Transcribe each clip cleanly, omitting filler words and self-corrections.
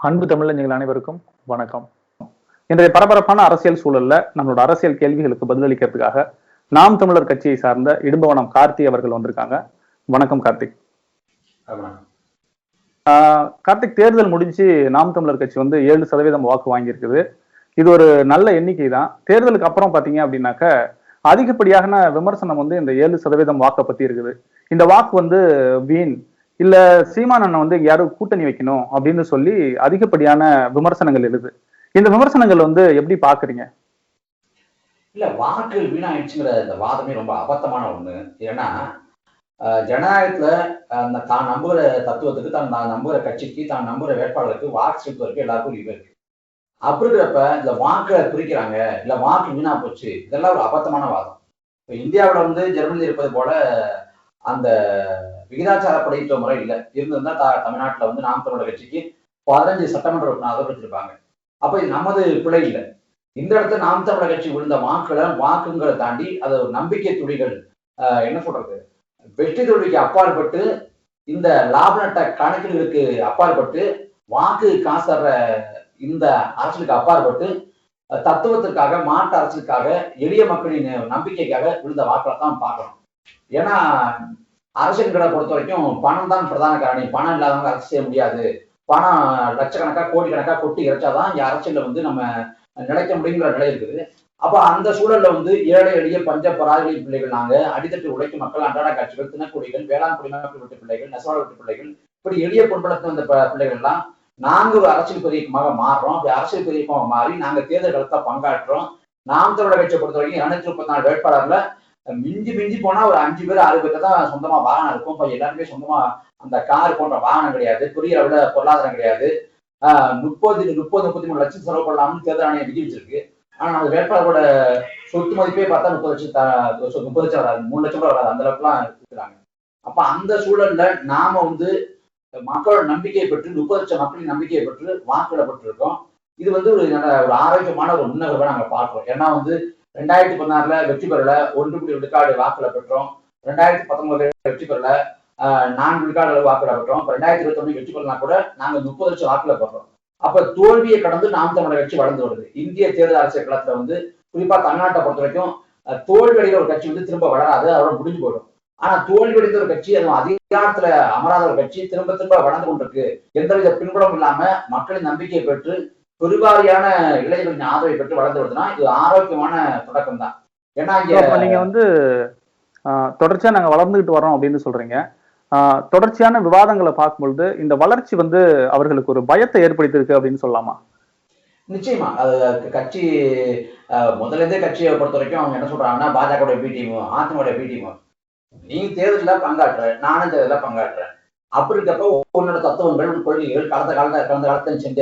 அன்பு தமிழஞ்சங்கள் அனைவருக்கும் வணக்கம். இன்றைய பரபரப்பான அரசியல் சூழல்ல நம்மளோட அரசியல் கேள்விகளுக்கு பதிலளிக்கிறதுக்காக நாம் தமிழர் கட்சியை சார்ந்த இடும்பவனம் கார்த்தி அவர்கள் வந்திருக்காங்க. வணக்கம் கார்த்திக். கார்த்திக், தேர்தல் முடிஞ்சு நாம் தமிழர் கட்சி 7% வாக்கு வாங்கியிருக்குது. இது ஒரு நல்ல எண்ணிக்கை தான். தேர்தலுக்கு அப்புறம் பாத்தீங்க அப்படின்னாக்க அதிகப்படியான விமர்சனம் இந்த 7% வாக்கை பத்தி இருக்குது. இந்த வாக்கு வீண், இல்ல சீமான் அண்ணன் யாரும் கூட்டணி வைக்கணும் அப்படின்னு சொல்லி அதிகப்படியான விமர்சனங்கள் எழுது. இந்த விமர்சனங்கள் எப்படி பாக்குறீங்க? இல்ல, வாக்குகள் வீணாயிடுச்சுங்கிற இந்த வாதமே ரொம்ப அபத்தமான ஒண்ணு. ஏன்னா ஜனநாயகத்துல தான் நம்புகிற தத்துவத்துக்கு, தான் நம்புகிற கட்சிக்கு, தான் நம்புகிற வேட்பாளருக்கு வாக்கு செலுத்துவதற்கு எல்லாருக்கும் உரிமை இருக்கு. அப்படி இருக்கிறப்ப இந்த வாக்குகளை பிரிக்கிறாங்க, இல்ல வாக்கு வீணா போச்சு, இதெல்லாம் ஒரு அபத்தமான வாதம். இப்ப இந்தியாவில ஜெர்மனியில் இருப்பது போல அந்த விகிதாச்சார படையற்ற முறை இல்லை. இருந்திருந்தா தமிழ்நாட்டுல நாம் தமிழர் கட்சிக்கு 15 சட்டமன்ற உறுப்பினர் வச்சிருப்பாங்க. அப்ப இது நமது பிழை இல்லை. இந்த இடத்துல நாம் தமிழர் கட்சி விழுந்த வாக்குங்களை தாண்டி அது ஒரு நம்பிக்கை துளிகள், என்ன சொல்றது, வெற்றி தோல்விக்கு அப்பாற்பட்டு, இந்த லாப நட்ட கணக்குகளுக்கு அப்பாற்பட்டு, வாக்கு காசற இந்த அரசுக்கு அப்பாற்பட்டு, தத்துவத்திற்காக, மாற்று அரசுக்காக, எளிய மக்களின் நம்பிக்கைக்காக விழுந்த வாக்களை தான் பார்க்கணும். ஏன்னா அரசியல்களை பொறுத்த வரைக்கும் பணம் தான் பிரதான காரணி. பணம் இல்லாதவங்க அரசு செய்ய முடியாது. பணம் லட்சக்கணக்கா கோடி கணக்கா கொட்டி இறைச்சாதான் இந்த அரசியல்ல நம்ம நிலைக்க முடியுங்கிற நிலை இருக்குது. அப்ப அந்த சூழல்ல ஏழை எளிய பஞ்ச பராதிகளின் பிள்ளைகள், நாங்க அடித்தட்டு உழைக்கும் மக்கள், அன்றாட காட்சிகள், தினக்குடிகள், வேளாண் குடிமக்கள் வீட்டு பிள்ளைகள், நெசவாளர் வீட்டு பிள்ளைகள், இப்படி எளிய பொன்பலத்தில் வந்த பிள்ளைகள் எல்லாம் நாங்க ஒரு அரசியல் பெரியக்கமாக மாறுறோம். அப்படி அரசியல் பெரியக்கமாக மாறி நாங்க தேர்தல் களத்தை பங்காற்றுறோம். நாம் தமிழர் கட்சியை பொறுத்த வரைக்கும் 234 வேட்பாளர்ல மிஞ்சி போனா ஒரு 5 பேர் 6 பேருக்கு தான் சொந்தமா வாகனம் இருக்கும். இப்ப எல்லாருமே சொந்தமா அந்த கார் போன்ற வாகனம் கிடையாது. பெரிய அளவுல பொருளாதாரம் கிடையாது. 33 லட்சம் செலவு பண்ணலாம்னு தேர்தல் ஆணையம் விதி வச்சிருக்கு. ஆனா அந்த வேட்பாளரோட சொத்து மதிப்பே பார்த்தா 30 லட்சம் வராது, 3 லட்சம் கூட வராது. அந்த அளவுக்கு எல்லாம் இருக்கிறாங்க. அப்ப அந்த சூழல்ல நாம மக்களோட நம்பிக்கையை பெற்று, 30 லட்சம் மக்களின் நம்பிக்கையை பெற்று வாக்குகளை பெற்றிருக்கோம். இது ஒரு ஆரோக்கியமான ஒரு முன்னகர்வை நாங்க பார்க்கிறோம். ஏன்னா 2016 வெற்றி பெறல 1 விழுக்காடு வாக்குல பெற்றோம். 2019 வெற்றி பெறல 4 விழுக்காடு வாக்குல பெற்றோம். 2021 வெற்றி பெறலாம் கூட நாங்க 30 லட்சம் வாக்குல பெற்றோம். அப்ப தோல்வியை கடந்து நாம் தமிழர் கட்சி வளர்ந்து வருது. இந்திய தேர்தல் அரசியல் களத்துல குறிப்பா தமிழ்நாட்டை பொறுத்த வரைக்கும் தோல்வி அடைந்த ஒரு கட்சி திரும்ப வளராது, அதோட முடிஞ்சு போயிடும். ஆனா தோல்வி அடைந்த ஒரு கட்சி, அதுவும் அதிகாரத்துல அமராத ஒரு கட்சி திரும்ப வளர்ந்து கொண்டிருக்கு. எந்தவித பின்புலம் இல்லாம மக்களின் நம்பிக்கையை பெற்று பெருவாரியான இளைஞர்களின் ஆதரவை பெற்று வளர்ந்து வருதுன்னா இது ஆரோக்கியமான தொடக்கம் தான். ஏன்னா நீங்க தொடர்ச்சியா நாங்க வளர்ந்துகிட்டு வரோம் அப்படின்னு சொல்றீங்க. தொடர்ச்சியான விவாதங்களை பார்க்கும்பொழுது இந்த வளர்ச்சி அவர்களுக்கு ஒரு பயத்தை ஏற்படுத்தியிருக்கு அப்படின்னு சொல்லலாமா? நிச்சயமா. அது கட்சி முதல்ல இருந்தே கட்சியை பொறுத்த வரைக்கும் அவங்க என்ன சொல்றாங்கன்னா, BJP B team, AIADMK B team, நீ தேர்தலில் பங்காற்ற, நானும் தேர்தலில் பங்காற்றுறேன். அப்படி இருக்கப்ப உன்னோட தத்துவங்கள், கொள்கைகள், கடந்த காலத்தில் செஞ்ச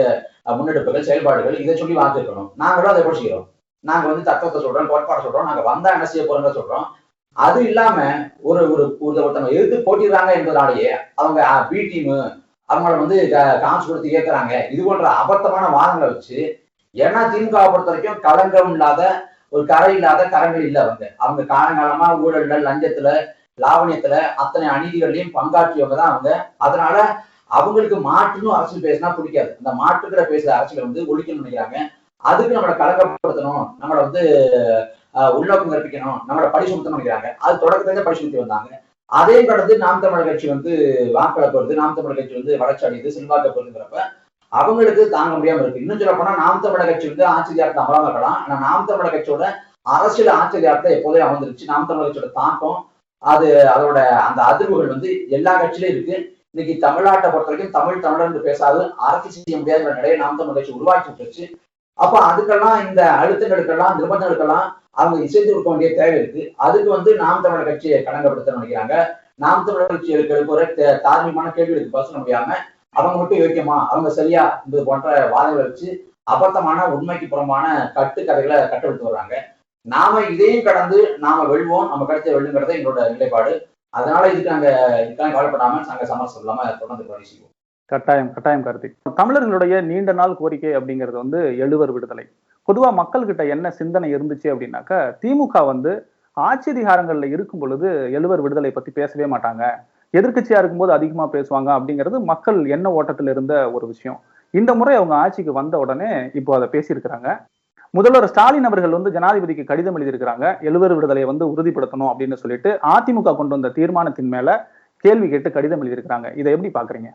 முன்னெடுப்புகள், செயல்பாடுகள், இதை சொல்லி வாங்கிருக்கணும். நாங்களும் அதை எப்படி செய்யறோம்? நாங்க தத்துவத்தை சொல்றோம், கோட்பாடு சொல்றோம், நாங்க வந்தா என்ன செய்ய போறோங்க சொல்றோம். அது இல்லாம ஒருத்தவங்க எதிர்த்து போட்டிடுறாங்க என்பதனாலேயே அவங்க பி டீம், அவங்கள காசு கொடுத்து ஏற்கிறாங்க, இது போன்ற அபத்தமான வாதங்களை வச்சு, ஏன்னா திமுக பொறுத்த வரைக்கும் களங்கம் இல்லாத, ஒரு கரை இல்லாத கரங்கள் இல்லை. அவங்க காலங்காலமா ஊழல்ல, லஞ்சத்துல, லாவணியத்துல, அத்தனை அநீதிகளையும் பங்காற்றியவங்க தான் அவங்க. அதனால அவங்களுக்கு மாற்றுன்னு அரசியல் பேசினா பிடிக்காது. அந்த மாற்றுக்கிற பேசுற அரசியலை ஒழிக்கணும்னு நினைக்கிறாங்க. அதுக்கு நம்மளை கலங்கப்படுத்தணும், நம்மளை உள்நோக்கம் கற்பிக்கணும், நம்மளோட படி சுமத்தணும் நினைக்கிறாங்க. அது தொடக்கத்துல படி சுமத்தி வந்தாங்க. அதே கடந்து நாம் தமிழர் கட்சி வாக்களை பொறுத்து, நாம் தமிழர் கட்சி வளர்ச்சி அடையுது, செல்வாக்க பொறுத்துங்கிறப்ப அவங்களுக்கு தாங்க முடியாம இருக்கு. இன்னும் சொல்ல போனா நாம் தமிழர் கட்சி ஆட்சி அதிகாரத்தை அமராம இருக்கலாம். ஆனா நாம் தமிழர் கட்சியோட அரசியல் ஆட்சி அதிகாரத்தை எப்போதே அமர்ந்துருச்சு. நாம் தமிழர் கட்சியோட தாக்கம், அதோட அந்த அதிர்வுகள் எல்லா கட்சியிலும் இருக்கு. இன்னைக்கு தமிழ்நாட்டை பொறுத்த வரைக்கும் தமிழர் பேசாது, அரசியல் செய்ய முடியாத நிலையை நாம் தமிழர் கட்சி உருவாக்கி விட்டுருச்சு. அப்ப அதுக்கெல்லாம், இந்த அழுத்தங்களுக்கெல்லாம், நிர்பந்தங்களுக்கெல்லாம் அவங்க இசைந்து கொடுக்க வேண்டிய தேவை இருக்கு. அதுக்கு நாம் தமிழர் கட்சியை கடங்கப்படுத்த நினைக்கிறாங்க. நாம் தமிழர் கட்சி எழுப்புற தார்மீகமான கேள்விகளுக்கு பதில் சொல்ல முடியாம அவங்க மட்டும் யோக்கியமா, அவங்க சரியா என்பது போன்ற வாதங்களை வச்சு அபத்தமான, உண்மைக்கு புறமான கட்டுக்கதைகளை கட்டவிழ்த்து வர்றாங்க. நாம இதையும் கடந்து நாம வெல்வோம், நம்ம கட்சியை வெல்லுங்கிறத எங்களோட நிலைப்பாடு. அதனால இதுக்காக கவலைப்படாம நாங்க சமரசம் இல்லாம தொடர்ந்து பணி செய்வோம். கட்டாயம் கார்த்திக். தமிழர்களுடைய நீண்ட நாள் கோரிக்கை அப்படிங்கிறது எழுவர் விடுதலை. பொதுவா மக்கள் கிட்ட என்ன சிந்தனை இருந்துச்சு அப்படின்னாக்க, திமுக ஆட்சி அதிகாரங்கள்ல இருக்கும் பொழுது எழுவர் விடுதலை பத்தி பேசவே மாட்டாங்க, எதிர்கட்சியா இருக்கும்போது அதிகமா பேசுவாங்க அப்படிங்கிறது மக்கள் எண்ண ஓட்டத்தில் இருந்த ஒரு விஷயம். இந்த முறை அவங்க ஆட்சிக்கு வந்த உடனே இப்போ அதை பேசியிருக்கிறாங்க. முதல்வர் ஸ்டாலின் அவர்கள் வந்து ஜனாதிபதிக்கு கடிதம் எழுதியிருக்கிறாங்க, 70 விடுதலையை வந்து உறுதிப்படுத்தணும் அப்படின்னு சொல்லிட்டு அதிமுக கொண்டு வந்த தீர்மானத்தின் மேல கேள்வி கேட்டு கடிதம் எழுதியிருக்கிறாங்க. இதை எப்படி பாக்குறீங்க?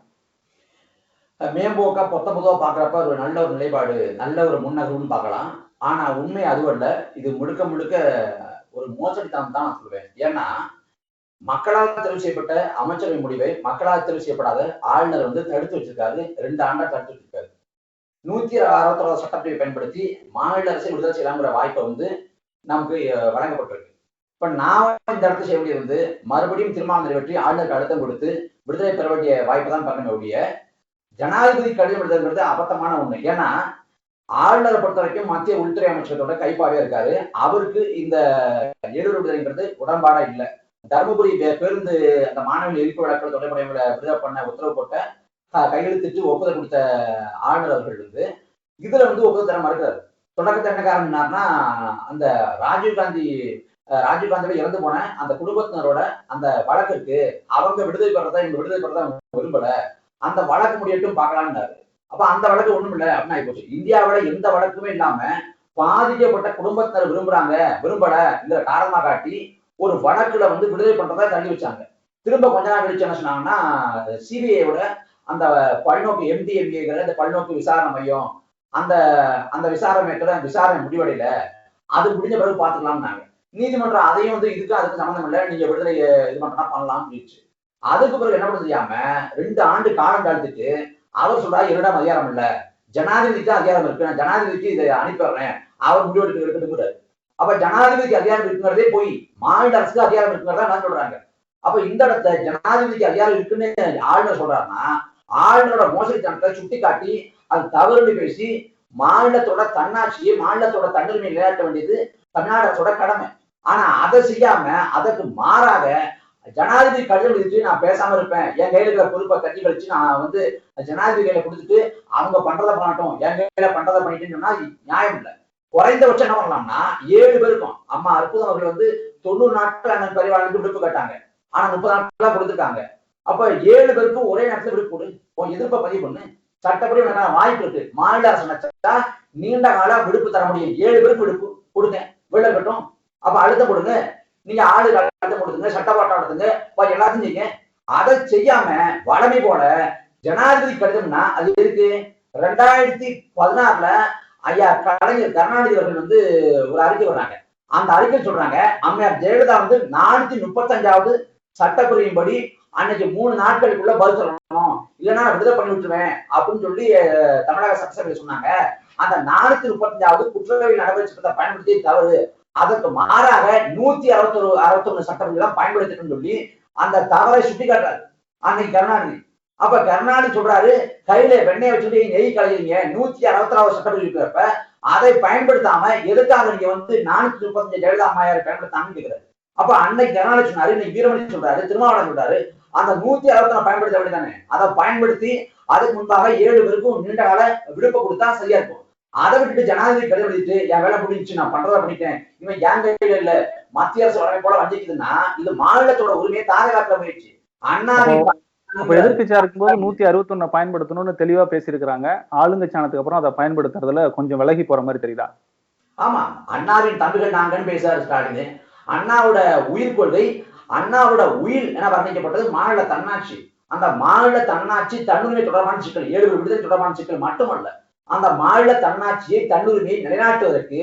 மேம்போக்கா 19 பாக்குறப்ப ஒரு நல்ல ஒரு நிலைப்பாடு, நல்ல ஒரு முன்னகர்வுன்னு பார்க்கலாம். ஆனா உண்மை அதுவல்ல. இது முழுக்க முழுக்க ஒரு மோசடித்தனம் தான் நான் சொல்லுவேன். ஏன்னா மக்களால் தெரிவு செய்யப்பட்ட அமைச்சரவை முடிவை மக்களால் தெரிவு செய்யப்படாத ஆளுநர் வந்து தடுத்து வச்சிருக்காரு. 2 ஆண்டா தடுத்து வச்சிருக்காரு. 161 சட்டப்பிரிவை பயன்படுத்தி மாநில அரசை விடுதலை செய்யலாங்கிற வாய்ப்பை வந்து நமக்கு வழங்கப்பட்டிருக்கு. இப்ப நான் இந்த இடத்துல செய்ய வேண்டியது வந்து மறுபடியும் தீர்மானம் நிறைவேற்றி ஆளுநருக்கு அழுத்தம் கொடுத்து விடுதலை பெற வேண்டிய வாய்ப்பை தான் பண்ண வேண்டிய ஜனாதிபதி கடிதம் எழுதுங்கிறது அபத்தமான ஒண்ணு. ஏன்னா ஆளுநரை பொறுத்த வரைக்கும் மத்திய உள்துறை அமைச்சகத்தோட கைப்பாவையா இருக்காரு. அவருக்கு இந்த 70 விடுதலைங்கிறது உடன்பாடா இல்லை. தருமபுரி பேருந்து அந்த மாணவர்கள் எரிப்பு வழக்கில் தொடர்புடையவங்களை விடுதலை பண்ண உத்தரவு போட்ட கையெழுத்திட்டு ஒப்புதல் கொடுத்த ஆளுநர் அவர்கள் வந்து இதுல வந்து ஒப்புதல் தர மறுக்கிறார். தொடக்கத்தை என்ன காரணம்னா அந்த ராஜீவ்காந்தியோட இறந்து போன அந்த குடும்பத்தினரோட அந்த வழக்கிற்கு அவங்க விடுதலை பெறதா இவங்க விடுதலை பெறதா விரும்பல, அந்த வழக்கு முடியட்டும் பார்க்கலாம்னாரு. அப்ப அந்த வழக்கு ஒண்ணும் இல்லை அப்படின்னு ஆயிப்போச்சு. இந்தியாவில எந்த வழக்குமே இல்லாம பாதிக்கப்பட்ட குடும்பத்தினர் விரும்பலங்கிற காரணமா காட்டி ஒரு வழக்குல வந்து விடுதலை பண்றதா தள்ளி வச்சாங்க. திரும்ப கொஞ்ச நாள் கழிச்சு என்ன சொன்னாங்கன்னா சிபிஐயோட அந்த பல்நோக்கு MDMA இந்த பல்நோக்கு விசாரணை மையம் அந்த அந்த விசாரணை முடிவடையில, அது முடிஞ்ச பிறகு பாத்துக்கலாம்னாங்க. நீதிமன்றம் அதையும் வந்து இதுக்கு அதுக்கு சம்மந்தம் இல்லை, நீங்க விடுதலை இது மட்டும் பண்ணலாம் சொல்லிடுச்சு. அதுக்கு பிறகு என்ன பண்ண தெரியாம 2 ஆண்டு காலம் தாழ்த்துட்டு அவர் சொல்றாரு என்னிடம் அதிகாரம் இல்ல, ஜனாதிபதிக்கு அதிகாரம் இருக்கு, நான் ஜனாதிபதிக்கு இதை அனுப்பிடுறேன், அவர் முடிவெடுக்க எடுத்துக்கிறாரு. அப்ப ஜனாதிபதிக்கு அதிகாரம் இருக்குங்கிறதே போய் மாநில அரசுக்கு அதிகாரம் இருக்குங்கிறதா நான் சொல்றாங்க. அப்ப இந்த இடத்த ஜனாதிபதிக்கு அதிகாரம் இருக்குன்னு ஆளுநர் சொல்றாருன்னா ஆளுநரோட மோசடித்தனத்தை சுட்டி காட்டி அது தவறுன்னு பேசி மாநிலத்தோட தன்னாட்சியை மாநிலத்தோட தன்னுரிமை நிலையாட்ட வேண்டியது தமிழ்நாடு அரசோட கடமை. ஆனா அதை செய்யாம அதற்கு மாறாக ஜனாதிபதி கடிதம் எழுதிட்டு நான் பேசாம இருப்பேன், என் கையில இருக்கிற பொறுப்பை கட்டி கழிச்சு நான் வந்து ஜனாதிபதி கையில கொடுத்துட்டு அவங்க பண்றதை பண்ணட்டும், என் கையில பண்றதை பண்ணிட்டுன்னு சொன்னா நியாயம் இல்லை. குறைந்தபட்சம் என்ன பண்ணலாம்னா 7 பேருக்கும் அம்மா அற்புதம் அவர்கள் வந்து 90 நாட்கள் அண்ணன் பரிவாளுக்கு விடுப்பு கேட்டாங்க. ஆனா 30 நாட்கள் கொடுத்துருக்காங்க. அப்ப 7 பேருக்கும் ஒரே நேரத்துல விடுப்பு கொடு, உன் எதிர்ப்பை பதிவு பண்ணு, சட்டப்படி வாய்ப்பு இருக்கு. மாநில அரசு நினைச்சா நீண்ட கால விடுப்பு தர முடியும். 7 பேருக்கு விடுப்பு கொடுங்க, விட கட்டும். அப்ப அழுத்தம் கொடுங்க, நீங்க ஆளு அழுத்தம் கொடுத்துங்க, சட்டப்பாட்டம் நடத்துங்க, எல்லாத்தையும் செய்யுங்க. அதை செய்யாம வளமை போல ஜனாதிபதி கடிதம்னா அது இருக்கு. 2016 ஐயா கலைஞர் கருணாநிதி அவர்கள் வந்து ஒரு அறிக்கை வர்றாங்க. அந்த அறிக்கை சொல்றாங்க அம்மையார் ஜெயலலிதா வந்து 435வது சட்டப்பிரிவின்படி அன்னைக்கு 3 நாட்களுக்குள்ள பதில் சொல்லணும், இல்லைன்னா நான் விடுதலை பண்ணி விட்டுருவேன் அப்படின்னு சொல்லி தமிழக சட்டசபையில் சொன்னாங்க. அந்த 435வது குற்றவியல் நடவடிக்கை சட்டத்தை பயன்படுத்தி தவறு, அதற்கு மாறாக 161 சட்டப்பிரிவுலாம் பயன்படுத்தணும்னு சொல்லி அந்த தவறை சுட்டி காட்டுறாரு அன்னைக்கு கருணாநிதி. அப்ப கருணாநிதி சொல்றாரு கையில வெண்ணெய் வச்சுட்டு நெய் கலையிறீங்க, 164வது சட்டப்பிரிவு இருக்கிறப்ப அதை பயன்படுத்தாம எதுக்காக நீங்க வந்து 435 ஜெயலலிதா அம்மையாரை பயன்படுத்தாம கேட்கிறாரு. அப்ப அன்னைக்கு கருணாநிதி சொன்னாரு, இன்னைக்கு வீரமணி சொல்றாரு, திருமாவளவன் சொல்றாரு, அந்த 160 பயன்படுத்த வேண்டியதானே, அதை பயன்படுத்தி அதுக்கு முன்பாக 7 பேருக்கும் நீண்ட கால விடுப்பு கொடுத்தா சரியா இருக்கும். அதை விட்டுட்டு ஜனாதிபதி கடிதம் எழுதிட்டு என் வேலை முடிஞ்சு நான் பண்றதை பண்ணிட்டேன், இவன் என் கையில இல்ல மத்திய அரசு வழமை போல வஞ்சிக்குதுன்னா இது மாநிலத்தோட உரிமையை தாரகாக்க முயற்சி. அண்ணா அப்ப எதிர்கட்சியா இருக்கும்போது 161 பயன்படுத்தணும்னு தெளிவா பேசியிருக்கிறாங்க. ஆளுங்கட்சி ஆனதுக்கு அப்புறம் அதை பயன்படுத்துறதுல கொஞ்சம் விலகி போற மாதிரி தெரியுதா? ஆமா, அண்ணாவின் தம்பிகள் நாங்கன்னு பேசாரு ஸ்டாலின். அண்ணாவோட உயிர் கொள்கை, அண்ணாவோட உயிர் என வர்ணிக்கப்பட்டது மாநில தன்னாட்சி. அந்த மாநில தன்னாட்சி தன்னுரிமை தொடர்பான சிக்கல், 7 விடுதலை தொடர்பான சிக்கல் மட்டுமல்ல, அந்த மாநில தன்னாட்சியை தன்னுரிமையை நிலைநாட்டுவதற்கு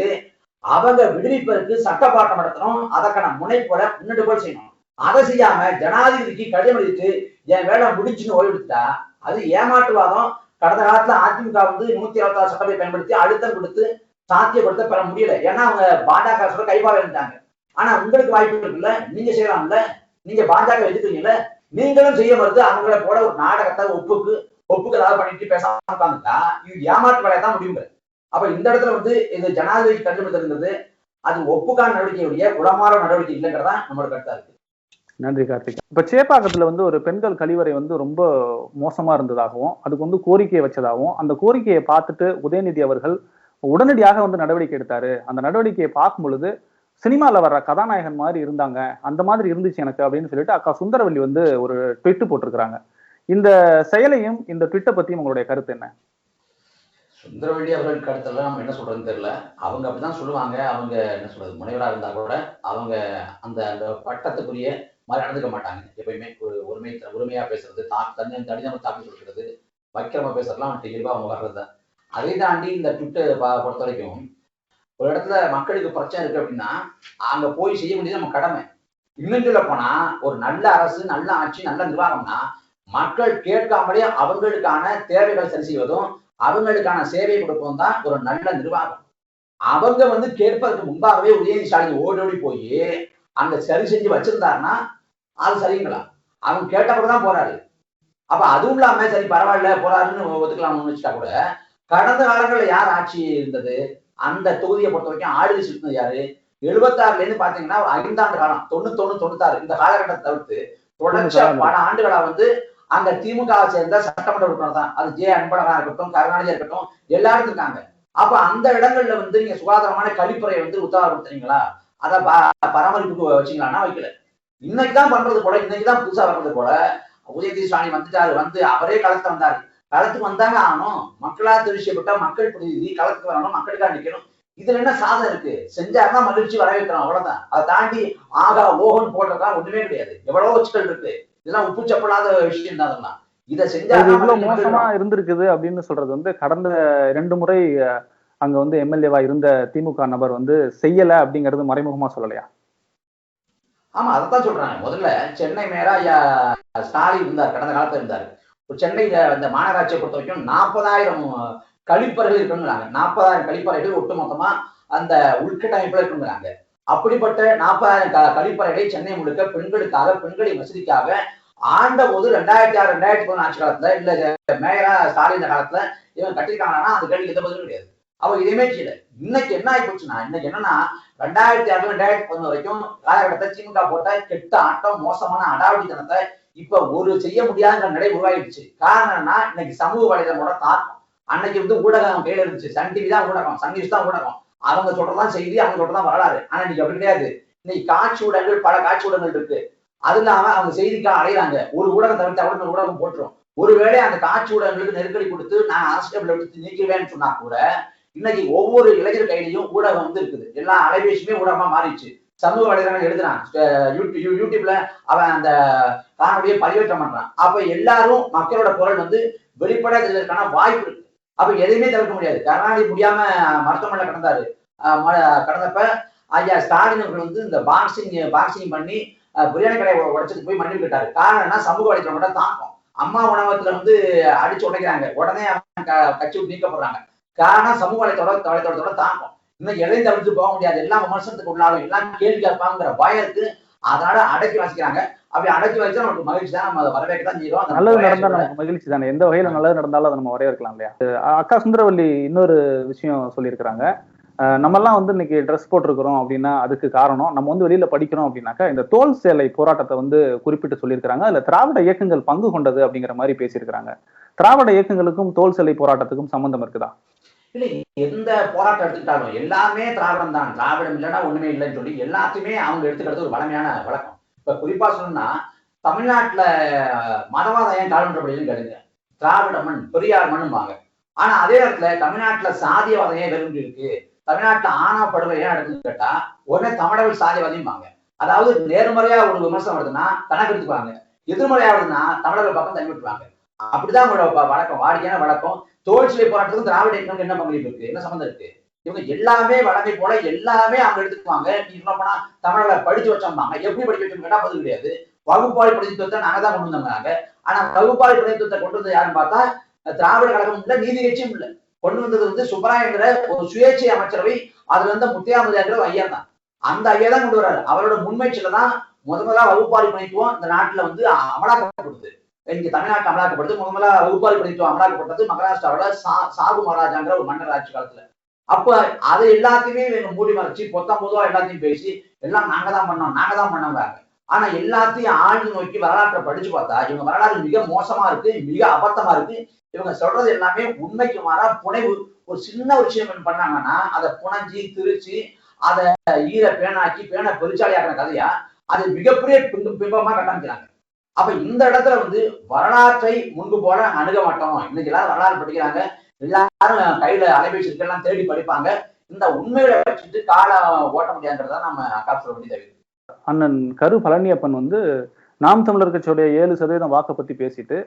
அவங்க விடுவிப்பதற்கு சட்டப்பாட்டம் நடத்தணும், அதற்கான முனைப்போட முன்னெடுப்போல் செய்யணும். அதை செய்யாம ஜனாதிபதிக்கு கடிதம் எழுதிட்டு என் வேலை முடிச்சுன்னு ஓய்வெடுத்தா அது ஏமாற்றுவாதம். கடந்த காலத்துல அதிமுக வந்து 166 சட்டத்தை பயன்படுத்தி அழுத்தம் கொடுத்து சாத்தியப்படுத்த பெற முடியல. ஏன்னா அவங்க பாஜக சொல்ல கைப்பாக இருந்தாங்க. ஆனா உங்களுக்கு வாய்ப்பு இருக்குல்ல, நீங்க செய்யலாம்ல, நீங்க பாஜக எதிர்க்கிறீங்கல்ல, நீங்களும் செய்ய மறுத்து அவங்கள போல ஒரு நாடகத்தை ஒப்புக்கு ஏதாவது பண்ணிட்டு பேசாம உட்காந்துட்டா இது ஏமாற்று வேலையை தான் முடியுங்க. அப்ப இந்த இடத்துல வந்து இது ஜனாதிபதி கடிதம் இருந்தது, அது ஒப்புக்கான நடவடிக்கையுடைய குளமாற நடவடிக்கை இல்லைங்கிறதா நம்மளோட கருத்தா இருக்கு. நன்றி கார்த்திக். இப்ப சேப்பாக்கத்துல வந்து ஒரு பெண்கள் கழிவறை வந்து ரொம்ப மோசமா இருந்ததாகவும் அதுக்கு வந்து கோரிக்கையை வச்சதாகவும், அந்த கோரிக்கையை பார்த்துட்டு உதயநிதி அவர்கள் உடனடியாக வந்து நடவடிக்கை எடுத்தாரு. அந்த நடவடிக்கையை பார்க்கும் பொழுது சினிமால வர்ற கதாநாயகன் மாதிரி இருந்தாங்க, அந்த மாதிரி இருந்துச்சு எனக்கு அப்படின்னு சொல்லிட்டு அக்கா சுந்தரவல்லி வந்து ஒரு ட்விட் போட்டிருக்கிறாங்க. இந்த செயலையும் இந்த ட்விட்டை பத்தியும் உங்களுடைய கருத்து என்ன? சுந்தரவல்லி அவர்கள் கருத்தெல்லாம் நம்ம என்ன சொல்றதுன்னு தெரியல. அவங்க அப்படிதான் சொல்லுவாங்க. அவங்க என்ன சொல்றது, முனைவரா இருந்தா கூட அவங்க அந்த அந்த பட்டத்துக்குரிய மாதிரி நடந்துக்க மாட்டாங்க. எப்பயுமே ஒரு உரிமையா பேசுறது, தனிநபர் தாக்கி கொடுக்கிறது, வக்கிரமா பேசுறதுலாம் அவன்கிட்ட இயல்பா அவங்க வர்றதுதான். அதை தாண்டி இந்த ட்விட்டர் பொறுத்த வரைக்கும் ஒரு இடத்துல மக்களுக்கு பிரச்சனை இருக்கு அப்படின்னா அங்க போய் செய்ய வேண்டியது நம்ம கடமை. இன்னும் சொல்ல போனா ஒரு நல்ல அரசு, நல்ல ஆட்சி, நல்ல நிர்வாகம்னா மக்கள் கேட்காமலே அவங்களுக்கான தேவைகளை சரி செய்வதும் அவங்களுக்கான சேவை கொடுப்பதும் தான் ஒரு நல்ல நிர்வாகம். அவங்க வந்து கேட்பதற்கு முன்பாகவே உதயநிதி ஸ்டாலின் ஓடி ஓடி போய் அங்க சரி செஞ்சு வச்சிருந்தாருன்னா அது சரிங்களா? அவங்க கேட்டப்பதான் போறாரு. அப்ப அதுவும் இல்லாம சரி பரவாயில்ல போறாருன்னு ஒத்துக்கலாம்னு வச்சுட்டா கூட கடந்த காலங்களில் யார் ஆட்சி இருந்தது? அந்த தொகுதியை பொறுத்த வரைக்கும் ஆளுகை செலுத்தினது யாரு? 76ல இருந்து பாத்தீங்கன்னா 5 ஆண்டு காலம் 91, 96 இந்த காலகட்டத்தை தவிர்த்து தொடர்ச்சியா பல ஆண்டுகளா வந்து அந்த திமுகவை சேர்ந்த சட்டமன்ற உறுப்பினர் தான். அது ஜே அன்பழகா இருக்கட்டும், கருணாநிதியா இருக்கட்டும், எல்லாரும் இருக்காங்க. அப்ப அந்த இடங்கள்ல வந்து நீங்க சுகாதாரமான கழிப்பறை வந்து உத்தரவாதப்படுத்துறீங்களா? அதை பராமரிப்புக்கு வச்சீங்களான்னா வைக்கல. இன்னைக்குதான் பண்றது போல, இன்னைக்குதான் புதுசா வர்றது போல உதயநிதி ஸ்டாலின் வந்துட்டாரு, வந்து அவரே களத்துல வந்தாரு. களத்துக்கு வந்தாங்க ஆகணும். மக்களா தெரிவிக்கப்பட்ட மக்கள் பிரதிநிதி களத்துக்கு வரணும், மக்களுக்காக நிக்கணும். இதுல என்ன சாதம் இருக்கு? செஞ்சாருன்னா மகிழ்ச்சி வரவேற்கிறோம், அவ்வளவுதான். அதை தாண்டி ஆகா ஓகன் போடுறதா ஒண்ணுமே கிடையாது. எவ்வளவோ சிக்கல் இருக்கு. இதெல்லாம் உப்பு சப்பலாத விஷயம் தான். அதெல்லாம் இதை செஞ்சா இவ்வளவு மோசமா இருந்திருக்குது அப்படின்னு சொல்றது வந்து கடந்த 2 முறை அங்க வந்து எம்எல்ஏவா இருந்த திமுக நபர் வந்து செய்யல அப்படிங்கறது மறைமுகமா சொல்லலையா? ஆமா, அதைத்தான் சொல்றாங்க. முதல்ல சென்னை மேயரா ஸ்டாலின் இருந்தார், கடந்த காலத்துல இருந்தாரு. சென்னையில இந்த மாநகராட்சியை பொறுத்த வரைக்கும் 40,000 கழிப்பறைகள் இருக்குங்கிறாங்க. 40,000 கழிப்பறைகள் ஒட்டுமொத்தமா அந்த உள்கட்டமைப்புல இருக்குங்கிறாங்க. அப்படிப்பட்ட 40,000 கழிப்பறைகளை சென்னை முழுக்க பெண்களுக்காக, பெண்களின் வசதிக்காக ஆண்ட போது 2006, 2011 ஆட்சி காலத்துல இல்ல மேயரா ஸ்டாலின் காலத்துல இவங்க கட்டிருக்காங்கன்னா அந்த கேள்வி எந்த பதிலும் கிடையாது. அவ இதேமே செய்யல. இன்னைக்கு என்ன ஆகி போச்சுன்னா, இன்னைக்கு என்னன்னா 2006, 2011 வரைக்கும் காலகட்டத்தை திமுக போட்ட கெட்ட ஆட்டம், மோசமான அடாவடித்தனத்தை இப்ப ஒரு செய்ய முடியாத நிலை உருவாயிடுச்சு. காரணம் என்னன்னா இன்னைக்கு சமூக வலைதளமோட தாக்கம். அன்னைக்கு வந்து ஊடகம் கையில இருந்துச்சு. சன் டிவி தான் ஊடகம், சன் நியூஸ் தான் ஊடகம். அவங்க சொல்றதான் செய்தி, அவங்க சொல்றதான் வரலாறு. ஆனா இன்னைக்கு அப்படி கிடையாது. இன்னைக்கு காட்சி ஊடகங்கள், பல காட்சி ஊடகங்கள் இருக்கு. அது இல்லாம அவங்க செய்திக்காக அடையிறாங்க. ஒரு ஊடகம் தவிர்த்து அவருக்கு ஊடகம் போட்டுரும். ஒருவேளை அந்த காட்சி ஊடகங்களுக்கு நெருக்கடி கொடுத்து நான் அரசு எடுத்து நீக்குவேன்னு சொன்னா கூட இன்னைக்கு ஒவ்வொரு இளைஞர் கையிலையும் ஊடகம் வந்து இருக்குது. எல்லா அலைபேசியுமே ஊடகமா மாறிடுச்சு. சமூக வலைதளங்கள் எழுதுறான், யூடியூப்ல அவன் அந்த காணொலியை பதிவேற்றம் பண்றான். அப்ப எல்லாரும் மக்களோட குரல் வந்து வெளிப்படையா தெரிஞ்சதுக்கான வாய்ப்பு இருக்கு. அப்ப எதையுமே தவிர்க்க முடியாது. கருணாநிதி முடியாம மருத்துவமனையில கிடந்தாரு. கடந்தப்ப ஐயா ஸ்டாலின் அவர்கள் வந்து இந்த பாக்ஸிங் பண்ணி பிரியாணி கடையை உடைச்சதுக்கு போய் மன்னிப்பு கேட்டாரு. காரணம் என்ன? சமூக வலைதளமோட தாக்கம். அம்மா உணவகத்துல வந்து அடிச்சு உடைக்கிறாங்க, உடனே கட்சி விட்டு நீக்கப்படுறாங்க. காரணம் சமூக வலைத்தளத்தோட தாக்கம். இன்னும் எதையும் தவிர்த்து போக முடியாது. எல்லாம் விமர்சனத்துக்கு உள்ளாலும், எல்லாம் கேள்வி கேட்பாங்கிற பயத்து அதனால அடக்கி வசிக்கிறாங்க. அப்படி அடக்கி வச்சா நமக்கு மகிழ்ச்சி தான், நம்ம அதை வரவேற்க தான் செய்யறோம். நல்லது நடந்தா நமக்கு மகிழ்ச்சி தானே. எந்த வகையில நல்லது நடந்தாலும் அதை நம்ம வரவேற்கலாம் இல்லையா? அக்கா சுந்தரவல்லி இன்னொரு விஷயம் சொல்லியிருக்கிறாங்க. நம்ம எல்லாம் வந்து இன்னைக்கு ட்ரெஸ் போட்டிருக்கிறோம் அப்படின்னா அதுக்கு காரணம் நம்ம வந்து வெளியில படிக்கிறோம் அப்படின்னாக்கா இந்த தோல் சேலை போராட்டத்தை வந்து குறிப்பிட்டு சொல்லியிருக்கிறாங்க. அதுல திராவிட இயக்கங்கள் பங்கு கொண்டது அப்படிங்கிற மாதிரி பேசியிருக்கிறாங்க. திராவிட இயக்கங்களுக்கும் தோல் சேலை போராட்டத்துக்கும் சம்பந்தம் இருக்குதா? இல்லை, எந்த போராட்டம் எடுத்துக்கிட்டாலும் எல்லாமே திராவிடம் தான். திராவிடம் இல்லைன்னா ஒண்ணுமே இல்லைன்னு சொல்லி எல்லாத்தையுமே அவங்க எடுத்துக்கிறது ஒரு வளமையான வழக்கம். இப்ப குறிப்பா சொல்லணும்னா தமிழ்நாட்டுல மதவாதம் ஏன் காலன்றபடியும் கேளுங்க. திராவிட மண், பெரியார் மண்ணும்பாங்க. ஆனா அதே இடத்துல தமிழ்நாட்டுல சாதியவாதம் ஏன் விரும்பி இருக்கு, தமிழ்நாட்டுல ஆணவ படுகொலை ஏன் நடக்குதுன்னு கேட்டா உடனே தமிழர்கள் சாதியவாதியும்பாங்க. அதாவது நேர்மறையா ஒரு விமர்சனம் வருதுன்னா கணக்கு எடுத்துப்பாங்க, எதிர்மறையா வருதுன்னா தமிழர்கள் பக்கம் தள்ளி விட்டுருவாங்க. அப்படிதான் உங்களோட வழக்கம், வாடிக்கையான வழக்கம். தோல் சிலை போராட்டத்துக்கும் திராவிட இயக்கங்களுக்கு என்ன பங்களிப்பு இருக்கு, என்ன சம்பந்தம் இருக்கு? இவங்க எல்லாமே வழங்கை போல எல்லாமே அவங்க எடுத்துக்குவாங்க. நீ சொல்ல போனா தமிழர்களை படிச்சு வச்சோம்பாங்க. எப்படி படிச்சு வச்சோம் கேட்டா பதில் கிடையாது. வகுப்பாளி பிரதித்துவத்தை நாங்க தான் கொண்டு வந்தாங்க. ஆனா வகுப்பாளி பிரதித்துவத்தை கொண்டு வந்தது யாருன்னு பார்த்தா திராவிட கழகம் இல்ல, நீதி கட்சியும் இல்ல. கொண்டு வந்தது வந்து சுப்பராயங்கிற ஒரு சுயேட்சை அமைச்சரவை. அதுல இருந்த முத்தியாமதியாங்கிற ஐயா தான். அந்த ஐயா தான் கொண்டு வர்றாரு. அவரோட முன்முயற்சியில தான் முதல்ல வகுப்பாளி பிரதித்துவம் இந்த நாட்டுல வந்து அமலாக்கப்படுது. இங்க தமிழ்நாட்டு அமலாக்கப்படுது. முதல்ல வகுப்பாளி பிரதித்துவம் அமலாக்கப்பட்டது மகாராஷ்டிராவோட சாகு மகாராஜாங்கிற ஒரு மன்னர் ஆட்சி காலத்துல. அப்ப அதை எல்லாத்தையுமே மூடி மறைச்சு 19 எல்லாத்தையும் பேசி எல்லாம் நாங்க தான் பண்ணோங்க. ஆனா எல்லாத்தையும் ஆழ்ந்து நோக்கி வரலாற்றை படிச்சு பார்த்தா இவங்க வரலாறு மிக மோசமா இருக்கு, மிக அபத்தமா இருக்கு. இவங்க சொல்றது எல்லாமே உண்மைக்கு மாறா புனைவு. ஒரு சின்ன விஷயம் என்ன பண்ணாங்கன்னா அதை புனைஞ்சி திரிச்சு அதை ஈர பேனாக்கி பேனை பெருச்சாலியாக்கின கதையா அது மிகப்பெரிய பிம்பமா கட்டமைக்கிறாங்க. அப்ப இந்த இடத்துல வந்து வரலாற்றை முன்பு போல அணுக மாட்டோம். இன்னைக்கு எல்லாரும் வரலாறு படிக்கிறாங்க, எல்லாரும் கையில அலைபேசி எல்லாம் தேடி படிப்பாங்க. இந்த உண்மைகளை வச்சுட்டு காலம் ஓட்ட முடியாதுன்றத நம்ம அக்கா சொல்ல வேண்டியது. அண்ணன் கரு பழனியப்பன் வந்து நாம் தமிழர் கட்சியுடைய 7% வாக்கை பத்தி பேசிட்டு,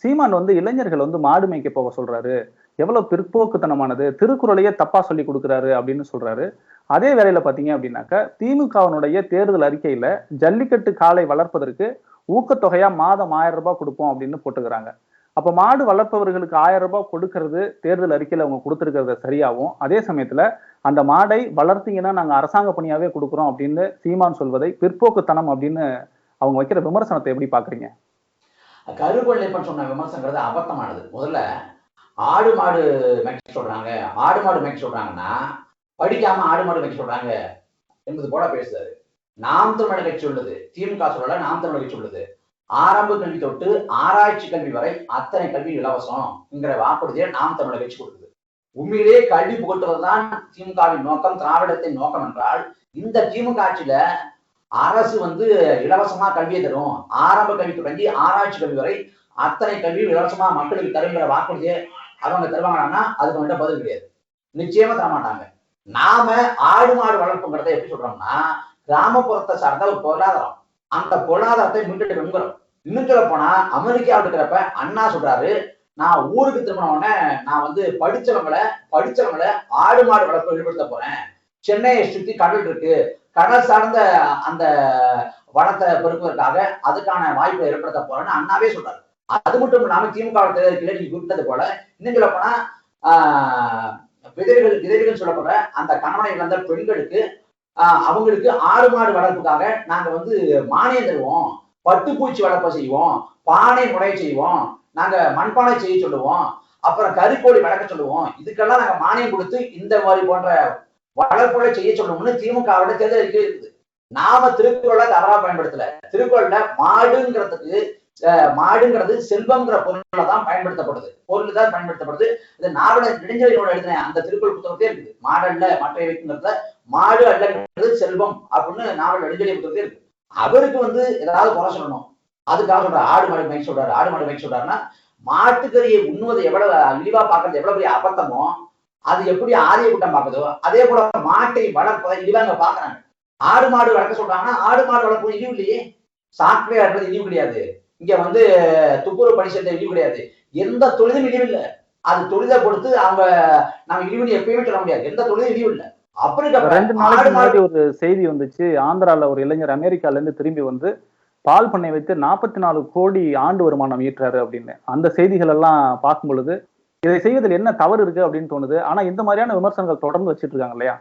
சீமான் வந்து இளைஞர்கள் வந்து மாடு மேய்க்க போக சொல்றாரு, எவ்வளவு பிற்போக்குத்தனமானது, திருக்குறளையே தப்பா சொல்லி கொடுக்குறாரு அப்படின்னு சொல்றாரு. அதே வேளையில பாத்தீங்க அப்படின்னாக்க திமுகவினுடைய தேர்தல் அறிக்கையில ஜல்லிக்கட்டு காளை வளர்ப்பதற்கு ஊக்கத்தொகையா மாதம் 1000 ரூபாய் கொடுப்போம் அப்படின்னு போட்டுக்கிறாங்க. அப்ப மாடு வளர்ப்பவர்களுக்கு 1000 ரூபாய் கொடுக்கறது தேர்தல் அறிக்கையில அவங்க கொடுத்திருக்கிறத சரியாவும், அதே சமயத்துல அந்த மாடை வளர்த்தீங்கன்னா நாங்க அரசாங்க பணியாவே கொடுக்குறோம் அப்படின்னு சீமான் சொல்வதை பிற்போக்குத்தனம் அப்படின்னு அவங்க வைக்கிற விமர்சனத்தை எப்படி பாக்குறீங்க? கருப்பொழிப்பன் சொன்ன விமர்சனங்கிறது அபத்தமானது. முதல்ல ஆடு மாடு மேய்க்க சொல்றாங்க, ஆடு மாடு மேய்க்க சொல்றாங்கன்னா படிக்காம ஆடு மாடு மேய்க்க சொல்றாங்க என்பது போல பேசுறாரு. நாம் தமிழர் கட்சி சொல்லுது, திமுக சொல்லல, நாம் தமிழர் கட்சி சொல்லுது, ஆரம்ப கல்வி தொட்டு ஆராய்ச்சி கல்வி வரை அத்தனை கல்வி இலவசம்ங்கிற வாக்குறுதியை நாம் தமிழர் கட்சி கொடுக்குது. உண்மையிலேயே கல்வி புகட்டுவதுதான் திமுகவின் நோக்கம், திராவிடத்தின் நோக்கம் என்றால் இந்த திமுக ஆட்சியில அரசு வந்து இலவசமா கல்வியை தரும், ஆரம்ப கல்வி தொடங்கி ஆராய்ச்சி கல்வி வரை அத்தனை கல்வியும் இலவசமா மக்களுக்கு தருங்கிற வாக்குறுதியை அவங்க தருவாங்கன்னா அதுக்கு வந்து பதில் கிடையாது, நிச்சயமா தரமாட்டாங்க. நாம ஆடு மாடு வளர்ப்புங்கிறத எப்படி சொல்றோம்னா கிராமப்புறத்தை சார்ந்த ஒரு பொருளாதாரம், அந்த பொருளாதாரத்தை மீட்டெடுக்கணுங்கிறோம். இன்னும் சொல்ல போனா அமெரிக்கா இருக்கிறப்ப அண்ணா சொல்றாரு, நான் ஊருக்கு திரும்பின உடனே நான் வந்து படிச்சவங்களை ஆடு மாடு வளர்ப்பு ஈடுபடுத்த போறேன், சென்னையை சுத்தி கடல் இருக்கு, கடல் சார்ந்த அந்த வளத்தை பெருக்குவதற்காக அதுக்கான வாய்ப்பை ஏற்படுத்த போறேன்னு அண்ணாவே சொல்றாரு. அது மட்டும் இல்லாம திமுக தேர்தலில் நீங்க குறிப்பிட்டது போல இன்னும் சொல்ல போனா விதவைகள் சொல்லப்படுற அந்த கணவனை இழந்த பெண்களுக்கு அவங்களுக்கு ஆடு மாடு வளர்ப்புக்காக நாங்க வந்து மானியம் தருவோம், பட்டுப்பூச்சி வளர்ப்ப செய்வோம், பானை முறை செய்வோம், நாங்க மண்பானை செய்ய சொல்லுவோம், அப்புறம் கறிக்கோழி வளர்க்க சொல்லுவோம், இதுக்கெல்லாம் நாங்க மானியம் கொடுத்து இந்த மாதிரி போன்ற வளர்ப்புகளை செய்ய சொல்லணும்னு திமுகவோட தேர்தல் அறிக்கை இருக்குது. நாம திருக்குறளை தவறா பயன்படுத்தல. திருக்குறள்ல மாடுங்கிறது செல்வம்ங்கிற பொருள்ல தான் பயன்படுத்தப்படுது, பொருள் தான் பயன்படுத்தப்படுது. இது நாவலர் நெடுஞ்செழியனோட எழுதின அந்த திருக்குறள் புத்தகத்தே இருக்குது. மாடல்ல மற்ற வைக்குங்கிறத மாடு அல்லங்கிறது செல்வம் அப்படின்னு நாவல் நெடுஞ்செழிய புத்தகத்தே இருக்கு. அவருக்கு வந்து ஏதாவது குறை சொல்லணும், அதுக்காக சொல்ற ஆடு மாடு மேய்க்க சொல்றாரு. ஆடு மாடு மேய்க்க சொல்றாருன்னா மாட்டுக்கறியை உண்ணுவதை எவ்வளவு இழிவா பாக்குறது எவ்வளவு பெரிய அபத்தமோ, அது எப்படி ஆரிய கூட்டம் பாக்குதோ அதே போல மாட்டை வளர்ப்பதை இழிவாங்க பாக்குறாங்க. ஆடு மாடு வளர்க்க சொல்றாங்கன்னா ஆடு மாடு வளர்ப்பு இழிவு இல்லையே, சாக்கடை ஆடுறது இழிவு கிடையாது, இங்க வந்து துப்புரவு பணி செய்யறது இழிவு கிடையாது, எந்த தொழிலும் இழிவு இல்லை. அது தொழிலை பொறுத்து அவங்க நம்ம இழிவுன்னு எப்பயுமே சொல்ல முடியாது, எந்த தொழிலும் இழிவு இல்லை. அப்படி 2 நாளைக்கு முன்னாடி ஒரு செய்தி வந்துச்சு, ஆந்திரால ஒரு இளைஞர் அமெரிக்கால இருந்து திரும்பி வந்து பால் பண்ணை வைத்து 44 கோடி ஆண்டு வருமானம் ஈட்டுறாரு அப்படின்னு. அந்த செய்திகள் எல்லாம் பார்க்கும் பொழுது இதை செய்வதில் என்ன தவறு இருக்கு அப்படின்னு தோணுது. ஆனா இந்த மாதிரியான விமர்சனங்கள் தொடர்ந்து வச்சிட்டு இருக்காங்க இல்லையா?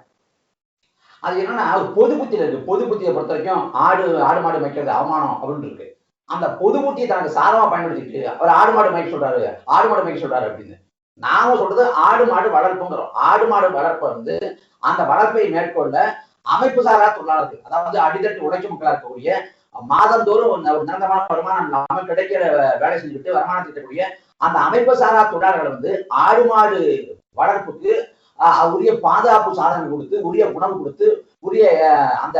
அது என்னன்னா பொது புத்தியில இருக்கு. பொது புத்தியை பொறுத்த வரைக்கும் ஆடு மாடு மேய்க்கிறது அவமானம் அப்படின்னு இருக்கு. அந்த பொது புத்தியை தனக்கு சாதகமா பயன்படுத்திட்டு அவர் ஆடு மாடு மேய்க்க சொல்றாரு அப்படின்னு. நாம சொல்றது ஆடு மாடு வளர்ப்புங்கிறோம். ஆடு மாடு வளர்ப்பு வந்து அந்த வளர்ப்பை மேற்கொள்ள அமைப்பு சாரா தொழிலாளர்கள், அதாவது அடித்தட்டு உழைக்கும் மக்களா இருக்கக்கூடிய மாதந்தோறும் ஒரு நிரந்தரமான வருமானம் இல்லாம கிடைக்கிற வேலை செஞ்சுட்டு வருமானம் திட்டக்கூடிய அந்த அமைப்பு சாரா தொழிலாளர்கள் வந்து ஆடு மாடு வளர்ப்புக்கு உரிய பாதுகாப்பு சாதனம் கொடுத்து, உரிய உணவு கொடுத்து, உரிய அந்த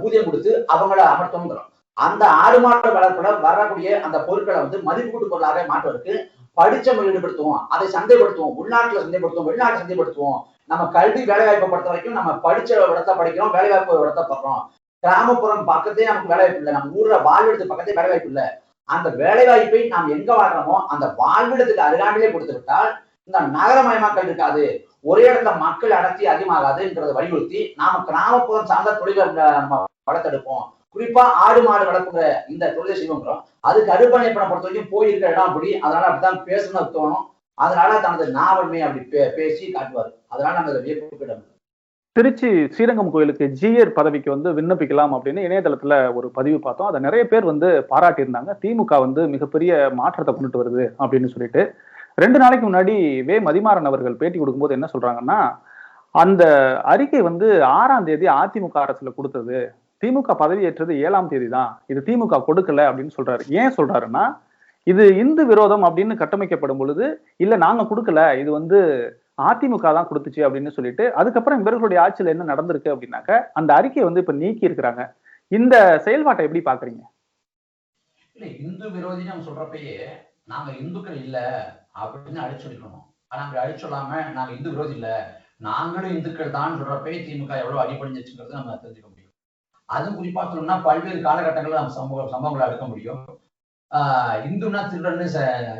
ஊதியம் கொடுத்து அவங்கள அமர்த்தணுங்கிறோம். அந்த ஆடு மாடு வளர்ப்புல வரக்கூடிய அந்த பொருட்களை வந்து மதிப்பீட்டு பொருளாக மாற்றுவதற்கு படிச்சவங்க ஈடுபடுத்துவோம், அதை சந்தைப்படுத்துவோம், உள்நாட்டுல சந்தைப்படுத்துவோம், வெளிநாட்டு சந்தைப்படுத்துவோம். நம்ம கல்வி வேலைவாய்ப்பை பொறுத்த வரைக்கும் நம்ம படிச்ச இடத்த படிக்கிறோம், வேலைவாய்ப்பு இடத்த படுறோம். கிராமப்புறம் பக்கத்தே நமக்கு வேலைவாய்ப்பு இல்லை, நம்ம ஊர்ல வாழ்விடத்துக்கு பக்கத்தே வேலைவாய்ப்பு இல்லை. அந்த வேலைவாய்ப்பை நாம் எங்க வாழ்றோமோ அந்த வாழ்விடத்துக்கு அருகாமையிலே கொடுத்து விட்டால் இந்த நகரமயமாக்கல் இருக்காது, ஒரே இடத்துல மக்கள் அடர்த்தி அதிகமாகாதுன்றதை வலியுறுத்தி நாம கிராமப்புறம் சார்ந்த தொழிலை நம்ம வளர்த்தெடுப்போம். குறிப்பா ஆடு மாடு வளர்ப்புற இந்த தொழிலை செய்வோங்கிறோம். அது கருப்பணியப்பனை பொறுத்த வரைக்கும் போயிருக்கிற இடம் அப்படி, அதனால அப்படித்தான் பேசணும்னு தோணும். அதனால தனது நாவல்மை அப்படி பேசி காட்டுவார். அதனால நம்ம இதை வியப்பிடம். திருச்சி ஸ்ரீரங்கம் கோயிலுக்கு ஜிஆர் பதவிக்கு வந்து விண்ணப்பிக்கலாம் அப்படின்னு இணையதளத்துல ஒரு பதிவு பார்த்தோம். அதை நிறைய பேர் வந்து பாராட்டியிருந்தாங்க. திமுக வந்து மிகப்பெரிய மாற்றத்தை கொண்டுட்டு வருது அப்படின்னு சொல்லிட்டு 2 நாளைக்கு முன்னாடி மதிமாறன் அவர்கள் பேட்டி கொடுக்கும்போது என்ன சொல்றாங்கன்னா, அந்த அறிக்கை வந்து 6ஆம் தேதி அதிமுக அரசுல கொடுத்தது, திமுக பதவி ஏற்றது 7ஆம் தேதி தான், இது திமுக கொடுக்கல அப்படின்னு சொல்றாரு. ஏன் சொல்றாருன்னா, இது இந்து விரோதம் அப்படின்னு கட்டமைக்கப்படும் பொழுது இல்ல நாங்க கொடுக்கல, இது வந்து அதிமுக தான் கொடுத்துச்சு அப்படின்னு சொல்லிட்டு அதுக்கப்புறம் இவர்களுடைய ஆட்சியில என்ன நடந்திருக்கு அப்படின்னாக்க அந்த அறிக்கையை வந்து இப்ப நீக்கி இருக்கிறாங்க. இந்த செயல்பாட்டை எப்படி பாக்குறீங்க? இல்ல இந்து விரோதின்னு நம்ம சொல்றப்பயே நாங்க இந்துக்கள் இல்ல அப்படின்னு அடிச்சுடிக்கணும். நாங்க அடி சொல்லாம நாங்க இந்து விரோதி இல்ல, நாங்களும் இந்துக்கள் தான் சொல்றப்பே திமுக எவ்வளவு அடிபணிஞ்சிருச்சுங்கிறத நம்ம தெரிஞ்சுக்க முடியும். அதுவும் குறிப்பா சொல்லணும்னா பல்வேறு காலகட்டங்களில் நம்ம சம்பவங்களை எடுக்க முடியும். இந்துன்னா திருடன்னு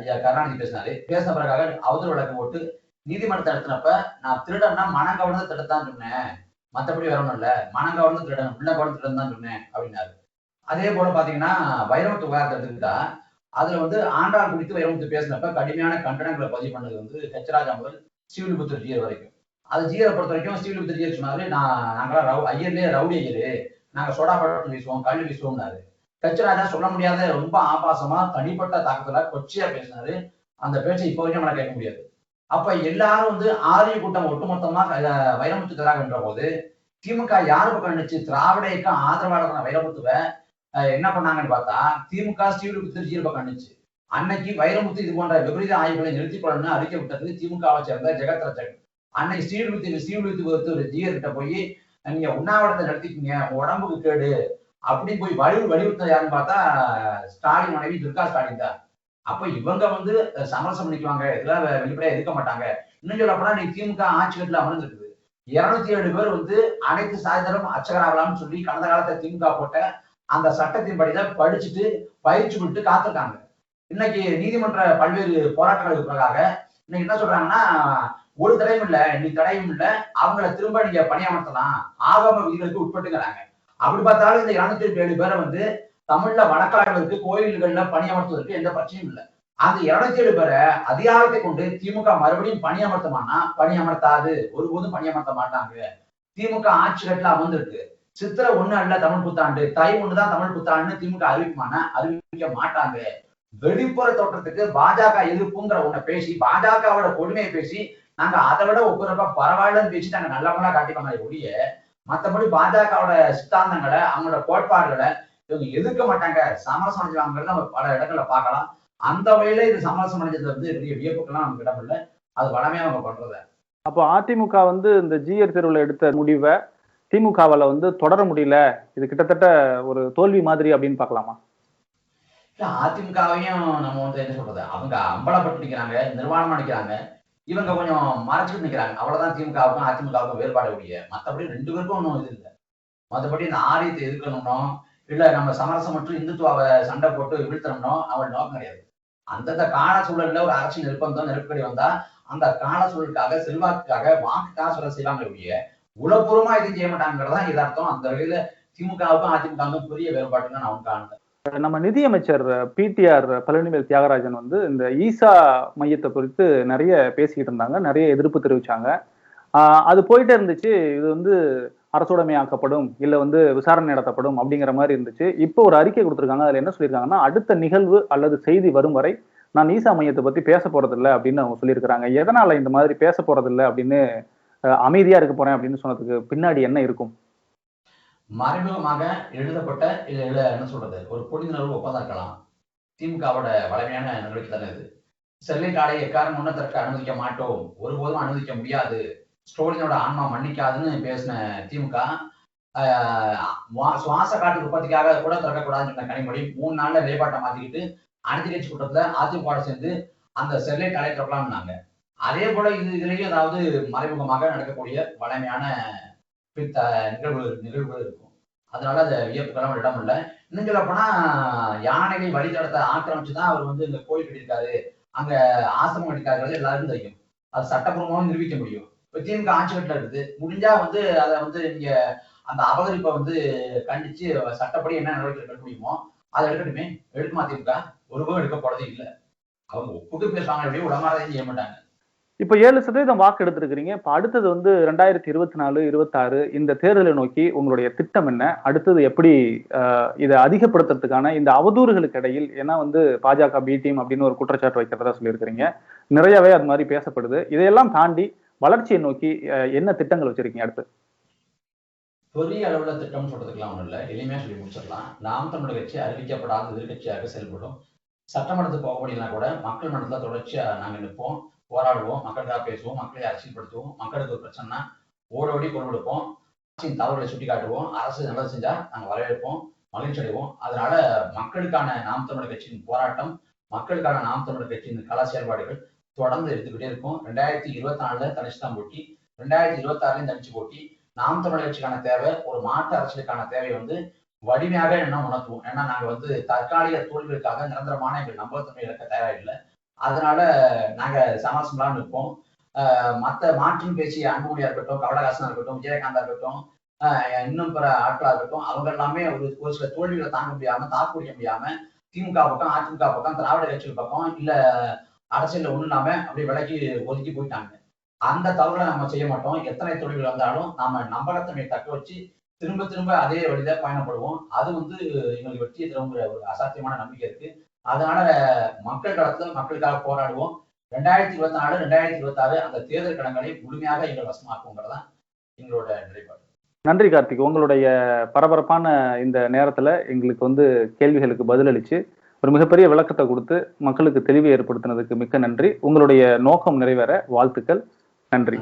ஐயா கருணாநிதி பேசினாரு. பேசின பிறகாக அவதூறு வழக்கு போட்டு நீதிமன்றத்தை நடத்தினப்ப நான் திருடன்னா மனம் கவர்ந்து திருடத்தான் சொன்னேன், மற்றபடி வேற ஒன்றும் இல்ல, மனம் கவர்ந்து திருடன் உள்ள கவர்ந்து திருடன் தான் சொன்னேன் அப்படின்னாரு. அதே போல பாத்தீங்கன்னா வைரமுத்து விவகாரத்தை எடுத்துக்கிட்டா அதுல வந்து ஆண்டாள் குறித்து வைரமுத்து பேசினப்ப கடுமையான கண்டனங்களை பதிவு பண்ணது வந்து ஹெச்ராஜா முதல் ஸ்ரீவில்லிபுத்தூர் ஜியர் வரைக்கும். அது ஜியரை பொறுத்த வரைக்கும் ஸ்ரீவில்லிபுத்தூர் ஜியர் சொன்னாரு, நாங்களாம் ஐயர்லயே ரவுடி ஐயரு, நாங்க சோடா பழம் வீசுவோம் கல் வீசுவோம்னாரு. ஹெச்ராஜா சொல்ல முடியாத ரொம்ப ஆபாசமா தனிப்பட்ட தாக்கத்துல கொச்சையா பேசினாரு. அந்த பேச்சை இப்போ வரைக்கும் நம்மளால கேட்க முடியாது. அப்ப எல்லாரும் வந்து ஆரிய கூட்டம் ஒட்டுமொத்தமா வைரமுத்துக்கு எதிராக என்ற போது திமுக யாரு பக்கம் நினைச்சு திராவிட இயக்கம் ஆதரவாளரான வைரமுத்துவ என்ன பண்ணாங்கன்னு பார்த்தா திமுக ஸ்ரீவில்லிபுத்தூர் ஜியர் பக்கம் நினைச்சு அன்னைக்கு வைரமுத்து இது போன்ற விபரீத ஆய்வுகளை நிறுத்திக் கொள்ளணும்னு அறிக்கை விட்டது திமுகவை சேர்ந்த ஜெகத்ரட்சகன். அன்னைக்கு ஸ்ரீவில்லிபுத்தூர் ஜியர் கிட்ட போய் நீங்க உண்ணாவிரத்தை நடத்திக்கீங்க, உடம்புக்கு கேடு அப்படின்னு போய் வலியுறுத்த யாருன்னு பார்த்தா ஸ்டாலின் மனைவி துர்கா ஸ்டாலின் தான். அப்ப இவங்க வந்து சமரசம் பண்ணிக்குவாங்க, இதெல்லாம் வெளிப்படையா இருக்க மாட்டாங்க. இன்னும் சொல்ல போனா நீ திமுக ஆட்சி கட்டுல அமர்ந்திருக்குது, 207 பேர் வந்து அனைத்து சாதிதரும் அர்ச்சகராகலாம்னு சொல்லி கடந்த காலத்தை திமுக போட்ட அந்த சட்டத்தின் படிதான் படிச்சுட்டு பயிற்சி விட்டு காத்திருக்காங்க. இன்னைக்கு நீதிமன்ற பல்வேறு போராட்டங்களுக்கு பிறகாக இன்னைக்கு என்ன சொல்றாங்கன்னா ஒரு தடையும் இல்ல, நீ தடையும் இல்ல, அவங்கள திரும்ப நீங்க பணியமர்த்தலாம், ஆகம விதிகளுக்கு உட்பட்டுங்கிறாங்க. அப்படி பார்த்தாலும் இந்த 207 பேரை வந்து தமிழ்ல வழக்காடுவதற்கு கோயில்கள்ல பணியமர்த்துவதற்கு எந்த பிரச்சனையும் இல்லை. அந்த 207 பேரை அதிகாரத்தை கொண்டு திமுக மறுபடியும் பணியமர்த்தமானா பணியமர்த்தாது, ஒருபோதும் பணியமர்த்த மாட்டாங்க. திமுக ஆட்சி கட்டுல அமர்ந்திருக்கு. சித்திரை 1 அல்ல தமிழ் புத்தாண்டு, தை 1 தான் தமிழ் புத்தாண்டுன்னு திமுக அறிவிக்குமானா அறிவிக்க மாட்டாங்க. வெளிப்புற தோற்றத்துக்கு பாஜக எதிர்ப்புங்கிற ஒண்ண பேசி பாஜகவோட கொடுமையை பேசி நாங்க அதை விட ஒப்புறப்ப பரவாயில்லன்னு பேசி நாங்க நல்லவங்களா காட்டிப்பாங்க ஒழிய மற்றபடி பாஜகவோட சித்தாந்தங்களை அவங்களோட கோட்பாடுகளை இவங்க எதிர்க்க மாட்டாங்க, சமரசம் அடைஞ்சாங்கிறத நம்ம பல இடங்கள்ல பார்க்கலாம். அந்த வகையில இது சமரசம் அடைஞ்சது வந்து பெரிய வியப்புக்கெல்லாம் நமக்கு இடம் இல்லை, அது வளமையா அவங்க பண்றத. அப்போ அதிமுக வந்து இந்த ஜிஆர் தேர்வுல எடுத்த முடிவை திமுகவால வந்து தொடர முடியல, இது கிட்டத்தட்ட ஒரு தோல்வி மாதிரி அப்படின்னு பார்க்கலாமா? அதிமுகவையும் நம்ம வந்து என்ன சொல்றது, அவங்க அம்பலப்பட்டு நிக்கிறாங்க, நிர்வாணமா நிக்கிறாங்க, இவங்க கொஞ்சம் மறைச்சிட்டு நிக்கிறாங்க. அவ்வளவுதான் திமுகவுக்கும் அதிமுகவுக்கும் வேறுபாடு உடைய, மற்றபடி 2 பேருக்கும் ஒன்றும் இது இல்லை. மற்றபடி இந்த ஆரியத்தை எதிர்க்கணும்னோ இல்ல நம்ம சமரசம் மற்றும் இந்துத்துவாவை சண்டை போட்டு வீழ்த்தணும்னோ அவள் நோக்கம் கிடையாது. அந்தந்த கால சூழல்ல ஒரு அரசியல் நிர்பந்தம் நெருக்கடி வந்தா அந்த கால சூழலுக்காக செல்வாக்குக்காக வாக்குக்காக சொல்ல செய்வாங்க ஒழிய உளப்பூர்வமா எதுவும் செய்ய மாட்டாங்கிறதான் இதார்த்தம். அந்த வகையில திமுகவுக்கும் அதிமுகவுக்கும் பெரிய வேறுபாடுன்னு நான் காணுறேன். நம்ம நிதியமைச்சர் பிடிஆர் பழனிவேல் தியாகராஜன் வந்து இந்த ஈசா மையத்தை குறித்து நிறைய பேசிக்கிட்டு இருந்தாங்க, நிறைய எதிர்ப்பு தெரிவிச்சாங்க. அது போயிட்டே இருந்துச்சு, இது வந்து அரசுடைமையாக்கப்படும் இல்ல வந்து விசாரணை நடத்தப்படும் அப்படிங்கிற மாதிரி இருந்துச்சு. இப்போ ஒரு அறிக்கை கொடுத்துருக்காங்க. அதுல என்ன சொல்லியிருக்காங்கன்னா, அடுத்த நிகழ்வு அல்லது செய்தி வரும் வரை நான் ஈசா மையத்தை பத்தி பேச போறதில்லை அப்படின்னு அவங்க சொல்லியிருக்கிறாங்க. எதனால இந்த மாதிரி பேச போறதில்லை அப்படின்னு அமைதியா இருக்க போறேன் அப்படின்னு சொன்னதுக்கு பின்னாடி என்ன இருக்கும்? மறைமுகமாக எழுதப்பட்ட என்ன சொல்றது, ஒரு புரிந்துணர்வு ஒப்பந்தம் இருக்கலாம். திமுகவோட வலிமையான நடவடிக்கை தானே இது. ஸ்டெர்லைட் ஆலையை எக்காரணம் முன்னதற்கு அனுமதிக்க மாட்டோம், ஒருபோதும் அனுமதிக்க முடியாது, ஸ்டோலினோட ஆன்மா மன்னிக்காதுன்னு பேசின திமுக சுவாச காற்று உற்பத்திக்காக கூட திறக்கக்கூடாதுன்னு சொன்ன கனிமொழி 3 நாள்ல நிலைப்பாட்டை மாத்திக்கிட்டு அனைத்து கட்சி கூட்டத்துல அதிமுக சேர்ந்து அந்த ஸ்டெர்லைட் ஆலையை திறக்கலாம்னாங்க. அதே போல இதுலயும் ஏதாவது மறைமுகமாக நடக்கக்கூடிய வலிமையான நிகழ்வுகள் இருக்கும். அதனால அந்த வியப்புக்கெல்லாம் இடம் இல்லை. இன்னும் சொல்ல போனா யானைகள் வழித்தடத்தை ஆக்கிரமிச்சுதான் அவர் வந்து இந்த கோயில் கட்டியிருக்காரு, அங்க ஆசிரமம் கட்டிருக்காரு எல்லாருக்கும் தெரியும். அது சட்டப்பூர்வமாவும் நிரூபிக்க முடியும். இப்ப திமுக ஆட்சி கட்டில இருக்குது, முடிஞ்சா வந்து அதை வந்து நீங்க அந்த அபகரிப்பை வந்து கண்டிச்சு சட்டப்படி என்ன நடவடிக்கை எடுக்க முடியுமோ அதை எடுக்கட்டுமே. எடுக்குமா திமுக? ஒருபோதும் எடுக்க போறதே இல்லை. அவங்க ஒப்புக்கு பேசுவாங்க, உடமாறதையும் செய்ய மாட்டாங்க. இப்ப 7% வாக்கு எடுத்திருக்கிறீங்க. இப்ப அடுத்தது வந்து 2024, 26 இந்த தேர்தலை நோக்கி உங்களுடைய திட்டம் என்ன? அடுத்தது எப்படி இதை அதிகப்படுத்துறதுக்கான இந்த அவதூறுகளுக்கு இடையில், ஏன்னா வந்து பாஜக பி டீம் அப்படின்னு ஒரு குற்றச்சாட்டு வைக்கிறதா சொல்லியிருக்கிறீங்க, நிறையவே அது மாதிரி பேசப்படுது. இதையெல்லாம் தாண்டி வளர்ச்சியை நோக்கி என்ன திட்டங்கள் வச்சிருக்கீங்க அடுத்து? பெரிய அளவுல திட்டம் சொல்றதுக்கெல்லாம் ஒண்ணும் இல்லை, எளிமையா சொல்லி முடிச்சிடலாம். நாம் தமிழர் கட்சி அறிவிக்கப்படாத எதிர்கட்சியாக செயல்படும். சட்டமன்றத்துக்கு போக முடியலனா கூட மக்கள் மன்றத்துல தொடர்ச்சியா நாங்க நிற்போம், போராடுவோம், மக்களுக்காக பேசுவோம், மக்களை அரசியல்படுத்துவோம், மக்களுக்கு ஒரு பிரச்சனைனா ஓடோடி குரல் கொடுப்போம், அரசின் தவறுகளை சுட்டி காட்டுவோம், அரசு நல்லது செஞ்சா நாங்க வரவேற்போம், மகிழ்ச்சி அடைவோம். அதனால மக்களுக்கான நாம் தமிழர் கட்சியின் போராட்டம், மக்களுக்கான நாம் தமிழர் கட்சியின் கள செயல்பாடுகள் தொடர்ந்து எடுத்துக்கிட்டே இருக்கும். 2024 தனிச்சு தான் போட்டி, 2026 தனிச்சு போட்டி. நாம் தமிழர் கட்சிக்கான தேவை, ஒரு மாற்று அரசியலுக்கான தேவை வந்து வலிமையாக என்ன உணர்த்துவோம். ஏன்னா நாங்க வந்து தற்காலிக தோல்விகளுக்காக நிரந்தரமான எங்கள் நம்பகத்தன்மை இழக்க தேவையில்லை. அதனால நாங்க சமரசம்லாம் இருப்போம். மற்ற மாற்றும் பேசிய அன்புமணியா இருக்கட்டும், கமலஹாசனா இருக்கட்டும், விஜயகாந்தா இருக்கட்டும், இன்னும் பிற ஆட்களா இருக்கட்டும், அவங்க எல்லாமே ஒரு சில தோல்விகளை தாங்க முடியாம, தாக்கு பிடிக்க முடியாம திமுக பக்கம், அதிமுக பக்கம், திராவிட கட்சிகள் பக்கம், இல்ல அரசியல்ல ஒண்ணு இல்லாம அப்படியே விலக்கி ஒதுக்கி போயிட்டாங்க. அந்த தவறுகளை நம்ம செய்ய மாட்டோம். எத்தனை தோல்விகள் வந்தாலும் நாம நம்பகத்தன்மையை தக்க வச்சு திரும்ப திரும்ப அதே வழியில பயணப்படுவோம். அது வந்து எங்களுக்கு வெற்றியை தருங்கிற ஒரு அசாத்தியமான நம்பிக்கை இருக்கு. அதனால மக்கள் களத்துல மக்களுக்காக போராடுவோம். 2024, 2026 அந்த தேர்தல் களங்களை முழுமையாக எங்கள் வசமாக்குங்கிறதான் எங்களோட நிலைப்பாடு. நன்றி கார்த்திக். உங்களுடைய பரபரப்பான இந்த நேரத்துல எங்களுக்கு வந்து கேள்விகளுக்கு பதிலளிச்சு ஒரு மிகப்பெரிய விளக்கத்தை கொடுத்து மக்களுக்கு தெளிவை ஏற்படுத்தினதுக்கு மிக்க நன்றி. உங்களுடைய நோக்கம் நிறைவேற வாழ்த்துக்கள். நன்றி.